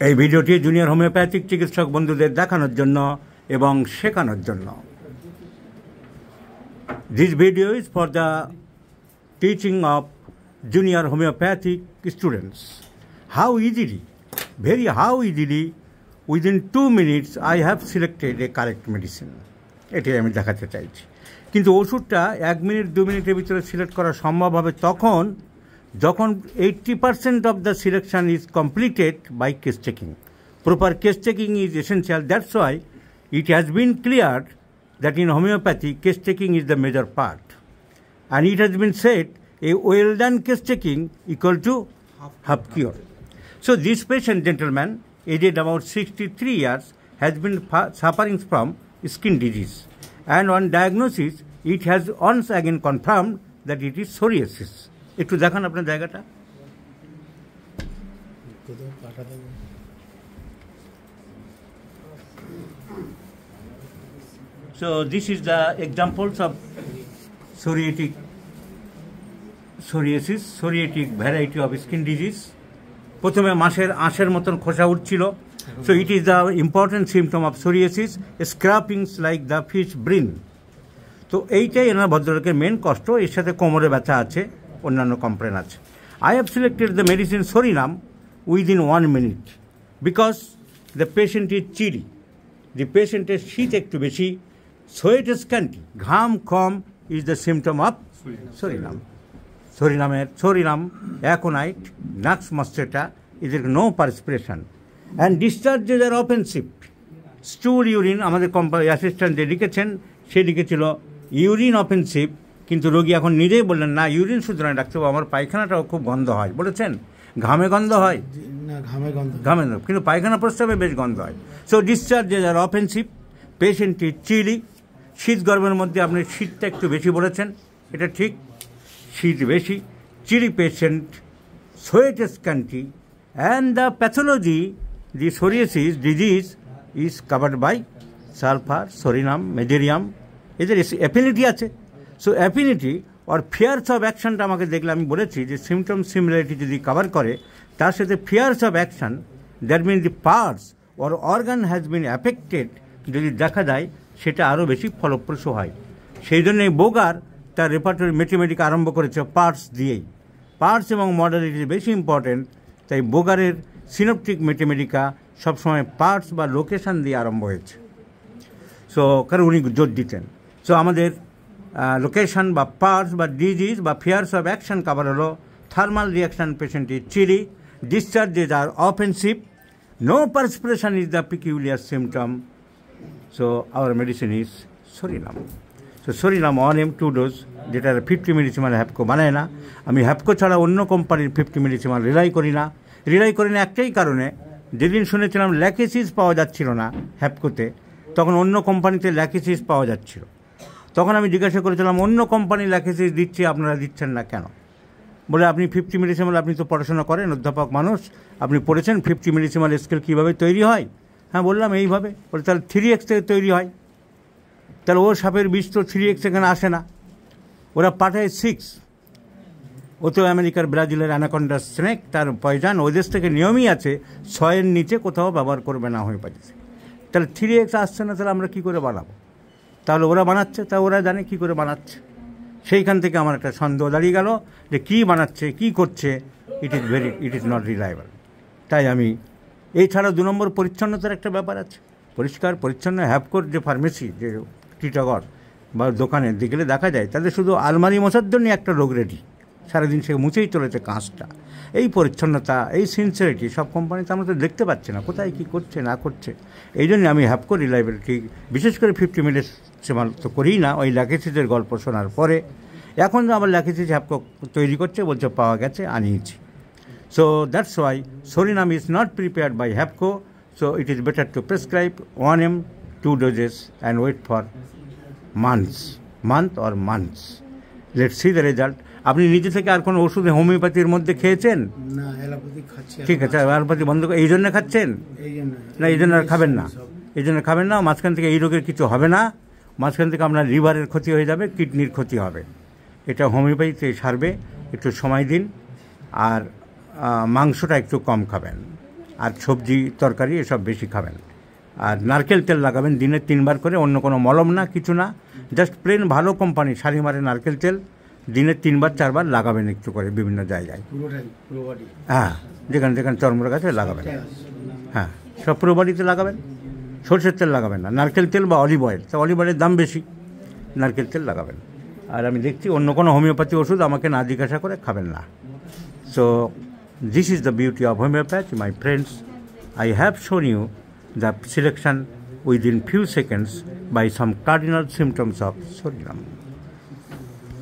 এই ভিডিওটি junior homeopathic চিকিৎসক বন্ধুদের দেখানোর জন্য এবং শেখানোর জন্য। This video is for the teaching of junior homeopathic students. How easily, how easily, within 2 minutes I have selected a correct medicine. এটাই আমি দেখাতে চাইছি। কিন্তু ওষুধটা 1 মিনিট 2 মিনিটের ভিতরে সিলেক্ট করা সম্ভব হবে তখন যখন 80% of the selection is completed by case checking. Proper case checking is essential. That's why it has been cleared that in homeopathy case checking is the major part. And it has been said a well done case checking equal to half cure. So this patient, gentleman, aged about 63 years, has been suffering from skin disease. And on diagnosis, it has once again confirmed that it is psoriasis. একটু দেখান আপনার জায়গাটা। So this is the examples of psoriasis, psoriatic variety of skin disease. প্রথমে মাছের আঁশের মতন খোসা উঠছিল। So it is the important symptom of psoriasis, scrapings like the fish brain. তো এইটাই এনার ভদ্রলোকের মেন কষ্ট, এর সাথে কোমরে ব্যথা আছে, অন্যান্য কমপ্লেন আছে। I have selected the medicine Sorinam within 1 minute because the patient is chilly. The patient is শীত একটু বেশি, sweat is scanty, ঘাম কম is the symptom of Sorinam. Sorinam, aconite, Nux mosquita, is there no perspiration. And discharges are offensive. Stool urine, আমাদের assistant যে লিখেছেন সে লিখেছিল urine offensive, কিন্তু রোগী এখন নিজেই বললেন না ইউরিন শুধু নয় ডাক্তারবাবু আমার পায়খানাটাও খুব গন্ধ হয়। বলেছেন ঘামে গন্ধ হয়, ঘামে কিন্তু পায়খানা প্রস্রাবে বেশ গন্ধ হয়। So discharges are offensive, patient is chilly, শীত গরমের মধ্যে আপনি শীতটা একটু বেশি বলেছেন, এটা ঠিক, শীত বেশি, chilly patient, sweat scanty, and the pathology the psoriasis disease is covered by sulphur, psorinum, mezereum, এদের অ্যাফিনিটি আছে। সো অ্যাফিনিটি অর ফিয়ার্স অফ অ্যাকশনটা আমাকে দেখলে আমি বলেছি যে সিমটম সিমিলারিটি যদি কভার করে তার সাথে spheres of action, that mean the parts or organ has been affected যদি দেখা যায় সেটা আরও বেশি ফলপ্রসূ হয়। সেই জন্য এই বোগার তার রেপার্টরি ম্যাথমেটিক আরম্ভ করেছে পার্টস দিয়েই। পার্টস এবং মডালিটি বেশি ইম্পর্টেন্ট, তাই বোগারের সিনপটিক ম্যাথমেটিকা সবসময় পার্টস বা লোকেশান দিয়ে আরম্ভ হয়েছে। সো কারণ উনি জোর দিতেন। সো আমাদের লোকেশন বা পার্টস বা ডিজিজ বা ফিয়ার্স অফ অ্যাকশন কাভার হলো thermal reaction, patient is chilly, discharges are offensive, no perspiration is the peculiar symptom. So our medicine is Sorinam. So Sorinam 1 2 dose, যেটা 50 মিলিসিমাল হ্যাপকো বানায় না। আমি হ্যাপকো ছাড়া অন্য কোম্পানির 50 মিলিসিমাল রিলাই করি না একটাই কারণে, যেদিন শুনেছিলাম ল্যাকেসিস পাওয়া যাচ্ছিল না হ্যাপকোতে, তখন অন্য কোম্পানিতে ল্যাকেসিস পাওয়া যাচ্ছিল। তখন আমি জিজ্ঞাসা করেছিলাম অন্য কোম্পানি ল্যাকেসিস দিচ্ছে আপনারা দিচ্ছেন না কেন? বলে আপনি 50 মিলিসিমাল, আপনি তো পড়াশোনা করেন, অধ্যাপক মানুষ, আপনি পড়েছেন 50 মিলিসিমাল স্কেল কীভাবে তৈরি হয়? হ্যাঁ বললাম এইভাবে। বলে তাহলে 3x থেকে তৈরি হয়, তাহলে ও সাপের বিষ তো 3x এখানে আসে না, ওরা পাঠায় 6। ও তো আমেরিকার ব্রাজিলের অ্যানাকন্ডা স্নেক, তার পয়জান ওদের থেকে নিয়মই আছে 6-এর নিচে কোথাও ব্যবহার করবে না হোমিওপ্যাথিতে। তাহলে 3x আসছে না, তাহলে আমরা কী করে বানাবো? তাহলে ওরা বানাচ্ছে, তা ওরা জানে কী করে বানাচ্ছে। সেইখান থেকে আমার একটা সন্দেহ দাঁড়িয়ে গেল যে কী বানাচ্ছে, কী করছে, ইট ইজ নট রিলায়েবল। তাই আমি এছাড়া 2 নম্বর পরিচ্ছন্নতার একটা ব্যাপার আছে। পরিষ্কার পরিচ্ছন্ন হ্যাপকোর যে ফার্মেসি, যে টিটাগড় বা দোকানে গেলে দেখা যায় তাদের শুধু আলমারি মশার জন্য একটা রোগ রেডি, সারাদিন সে মুছেই চলেছে কাঁচটা। এই পরিচ্ছন্নতা, এই সিনসিয়ারিটি সব কোম্পানিতে আমরা তো দেখতে পাচ্ছি না, কোথায় কী করছে না করছে। এই জন্য আমি হ্যাপকো রিলায়েবিলিটি, বিশেষ করে 50 মিলিসিমাল তো করিই না, ওই ল্যাকেসিসের গল্প শোনার পরে। এখন আবার ল্যাকেসিস হ্যাপকো তৈরি করছে, বলছে পাওয়া গেছে, আনিয়েছি। So that's why Sorinam is not prepared by Hapco, so it is better to prescribe 1 ml 2 doses and wait for month or months. Let's see the result. আপনি নিজে থেকে আর কোনো ওষুধ হোমিওপ্যাথির মধ্যে খেয়েছেন? না, অ্যালোপ্যাথি খাচ্ছি। ঠিক আছে, অ্যালোপ্যাথি বন্ধ করে এই জন্য খাচ্ছেন না? এই জন্য আর খাবেন না, এই জন্য খাবেন না। মাঝখান থেকে এই রোগের কিছু হবে না, মাঝখান থেকে আপনার লিভারের ক্ষতি হয়ে যাবে, কিডনির ক্ষতি হবে। এটা হোমিওপ্যাথিতে সারবে, একটু সময় দিন। আর মাংসটা একটু কম খাবেন, আর সবজি তরকারি এসব বেশি খাবেন। আর নারকেল তেল লাগাবেন দিনে 3 বার করে, অন্য কোনো মলম না, কিছু না, জাস্ট প্লেন ভালো কোম্পানি শালিমারের নারকেল তেল দিনে 3 বার 4 বার লাগাবেন একটু করে বিভিন্ন জায়গায়। হ্যাঁ, যেখানে যেখানে চর্মরোগ আছে লাগাবেন। হ্যাঁ, সব পুরো বডিতে লাগাবেন। সরষের তেল লাগাবেন না, নারকেল তেল বা অলিভ অয়েল, তো অলিভ অয়েলের দাম বেশি, নারকেল তেল লাগাবেন। আর আমি দেখছি অন্য কোনো হোমিওপ্যাথি ওষুধ আমাকে না জিজ্ঞাসা করে খাবেন না। So this is the beauty of homeopathy, my friends. I have shown you the selection within few seconds by some cardinal symptoms of Sodium.